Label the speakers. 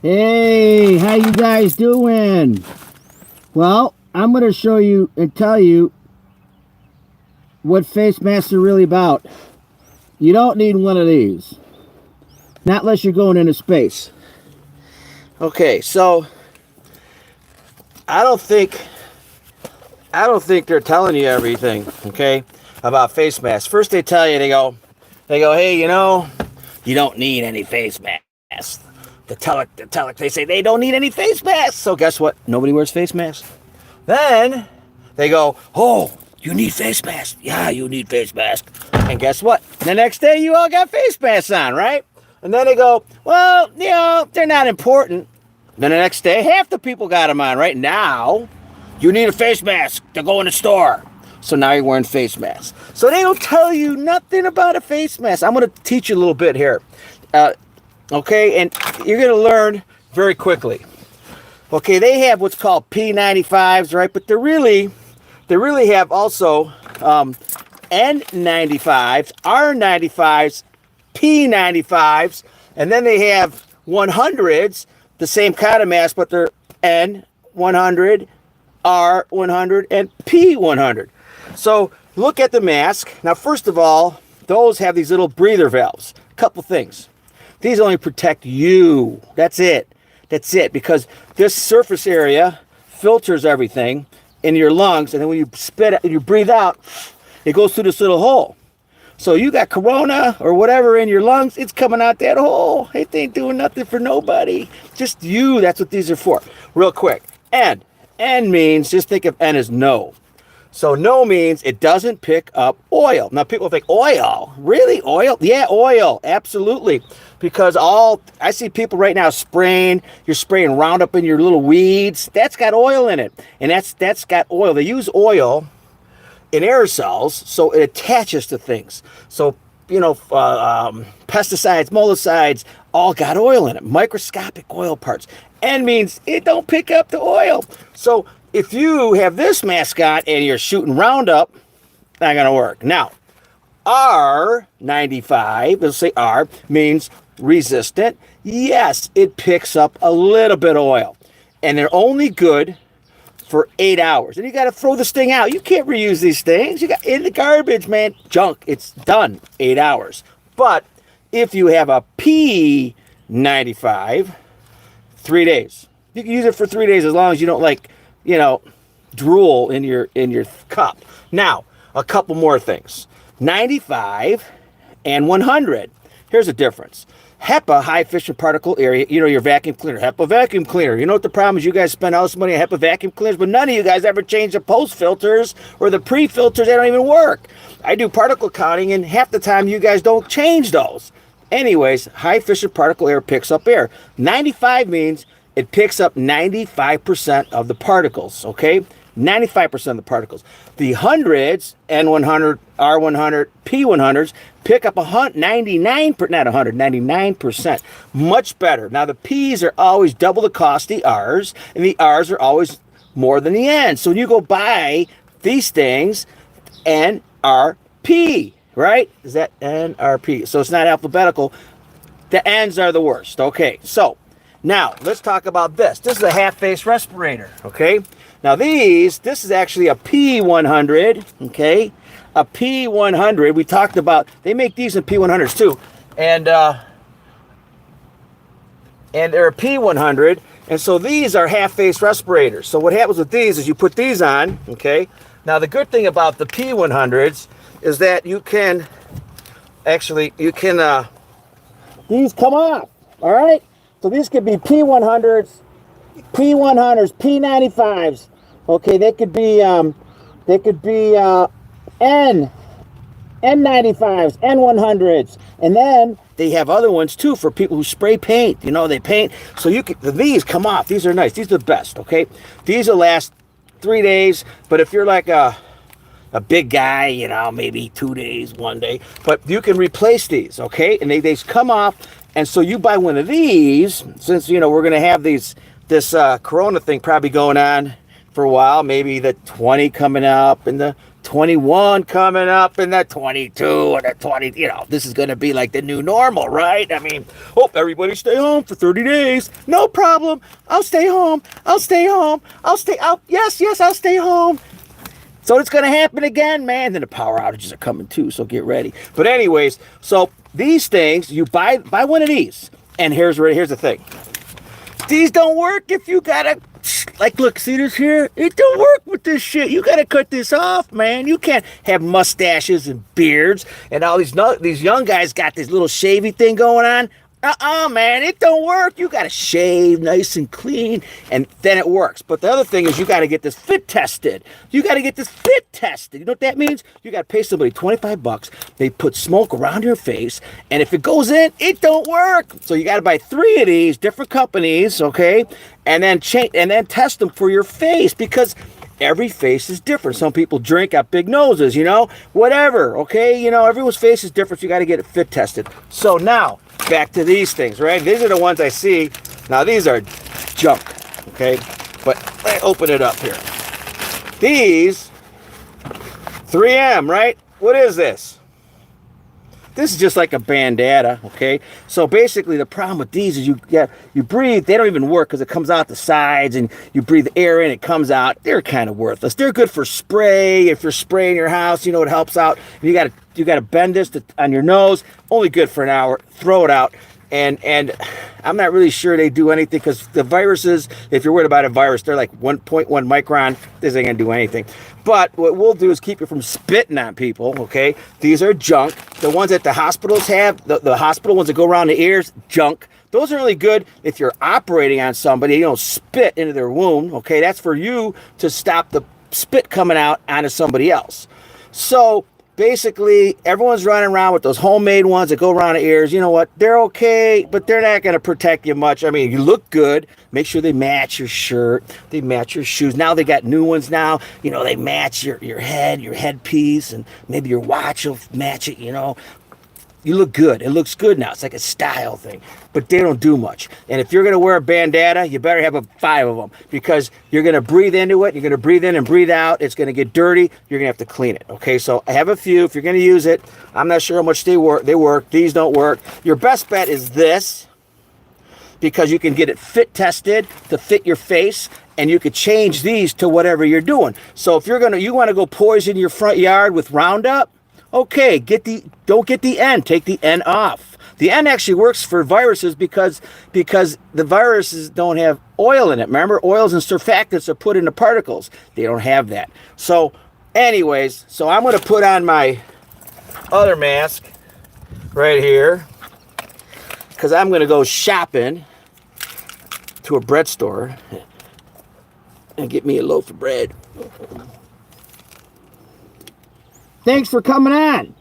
Speaker 1: Hey, how you guys doing? Well, I'm going to show you and tell you what face masks are really about. You don't need one of these. Not unless you're going into space. Okay, so I don't think they're telling you everything, okay, about face masks. First they tell you, they go, hey, you don't need any face masks. They say they don't need any face masks. So guess what? Nobody wears face masks. Then they go, oh, you need face masks. Yeah, you need face masks. And guess what? The next day you all got face masks on, right? And then they go, well, they're not important. Then the next day, half the people got them on. Right now, you need a face mask to go in the store. So now you're wearing face masks. So they don't tell you nothing about a face mask. I'm going to teach you a little bit here. Okay, and you're going to learn very quickly. Okay, they have what's called P95s, right? But they really have also N95s, R95s, P95s, and then they have 100s, the same kind of mask, but they're N100, R100, and P100. So look at the mask. Now, first of all, those have these little breather valves. A couple things. These only protect you. That's it. Because this surface area filters everything in your lungs, and then when you spit, you breathe out, it goes through this little hole. So you got corona or whatever in your lungs, it's coming out that hole. It ain't doing nothing for nobody. Just you. That's what these are for. Real quick. N. N means, just think of N as no. So no means it doesn't pick up oil. Now people think, oil? Really? Oil? Yeah, oil. Absolutely. Because I see people right now you're spraying Roundup in your little weeds. That's got oil in it. And that's got oil. They use oil in aerosols, so it attaches to things. So, pesticides, molicides, all got oil in it. Microscopic oil parts. N means it don't pick up the oil. So if you have this mascot and you're shooting Roundup, not going to work. Now, R95, let's say R, means resistant. Yes, it picks up a little bit of oil. And they're only good for 8 hours. And you got to throw this thing out. You can't reuse these things. You got in the garbage, man. Junk. It's done. 8 hours. But if you have a P95, 3 days. You can use it for 3 days as long as you don't drool in your cup. Now, a couple more things. 95 and 100. Here's the difference. HEPA, high efficient particle area, your vacuum cleaner. HEPA vacuum cleaner. You know what the problem is? You guys spend all this money on HEPA vacuum cleaners, but none of you guys ever change the post filters or the pre-filters. They don't even work. I do particle counting, and half the time you guys don't change those. Anyways, high efficient particle air picks up air. 95 means it picks up 95% of the particles, okay? 95% of the particles. The hundreds, N100, R100, P100s, pick up 99%. Much better. Now, the Ps are always double the cost of the Rs, and the Rs are always more than the Ns. So when you go buy these things, NRP, right? Is that NRP? So it's not alphabetical. The N's are the worst. Okay, so now let's talk about this. This is a half-face respirator, okay? Now this is actually a P100, okay? A P100, we talked about, they make these in P100s too. And they're a P100, and so these are half-face respirators. So what happens with these is you put these on, okay? Now the good thing about the P100s is that these come off, all right? So these could be P100s, P95s. Okay, they could be N95s, N100s, and then they have other ones too for people who spray paint. They paint. So these come off. These are nice. These are the best. Okay, these will last 3 days. But if you're like a big guy, maybe 2 days, 1 day. But you can replace these. Okay, and they come off. And so you buy one of these, since we're gonna have this Corona thing probably going on for a while, maybe the 20 coming up and the
Speaker 2: 21 coming up, and that 22 and that 20, you know, this is going to be like the new normal, right? I mean, oh, everybody stay home for 30 days. No problem. I'll stay home. I'll stay home. Yes, I'll stay home. So it's going to happen again, man. Then the power outages are coming too, so get ready. But anyways, so these things, you buy one of these. And here's the thing. These don't work if you got to, like, look, see this here? It don't work with this shit. You got to cut this off, man. You can't have mustaches and beards. And all these young guys got this little shavy thing going on. Man, it don't work. You got to shave nice and clean, and then it works. But the other thing is you got to get this fit tested. You got to get this fit tested. You know what that means? You got to pay somebody $25. They put smoke around your face, and if it goes in, it don't work. So you got to buy 3 of these, different companies, okay? And then test them for your face, because every face is different. Some people drink, got big noses, you know, whatever, okay? You know, everyone's face is different, so you got to get it fit tested. So now, back to these things, right? These are the ones I see. Now, these are junk, okay? But let me open it up here. These, 3M, right? What is this? This is just like a bandana, okay? So basically the problem with these is you breathe, they don't even work because it comes out the sides, and you breathe air in, it comes out. They're kind of worthless. They're good for spray. If you're spraying your house, you know, it helps out. You got to bend this on your nose. Only good for an hour. Throw it out. And I'm not really sure they do anything, because the viruses, if you're worried about a virus, they're like 1.1 micron. This ain't gonna do anything. But what we'll do is keep you from spitting on people, okay? These are junk. The ones that the hospitals have, the hospital ones that go around the ears, junk. Those are really good if you're operating on somebody, you don't spit into their wound, okay? That's for you to stop the spit coming out onto somebody else. So basically, everyone's running around with those homemade ones that go around the ears. You know what? They're okay, but they're not going to protect you much. I mean, you look good. Make sure they match your shirt. They match your shoes. Now they got new ones now. You know, they match your head, your headpiece, and maybe your watch will match it, you know. You look good. It looks good now. It's like a style thing. But they don't do much. And if you're going to wear a bandana, you better have 5 of them, because you're going to breathe into it. You're going to breathe in and breathe out. It's going to get dirty. You're going to have to clean it. Okay, so I have a few. If you're going to use it, I'm not sure how much they work. These don't work. Your best bet is this, because you can get it fit tested to fit your face, and you could change these to whatever you're doing. So if you want to go poison your front yard with Roundup, okay, don't get the N. Take the N off. The N actually works for viruses because the viruses don't have oil in it. Remember, oils and surfactants are put in the particles. They don't have that. So anyways, so I'm going to put on my other mask right here, because I'm going to go shopping to a bread store and get me a loaf of bread.
Speaker 1: Thanks for coming on.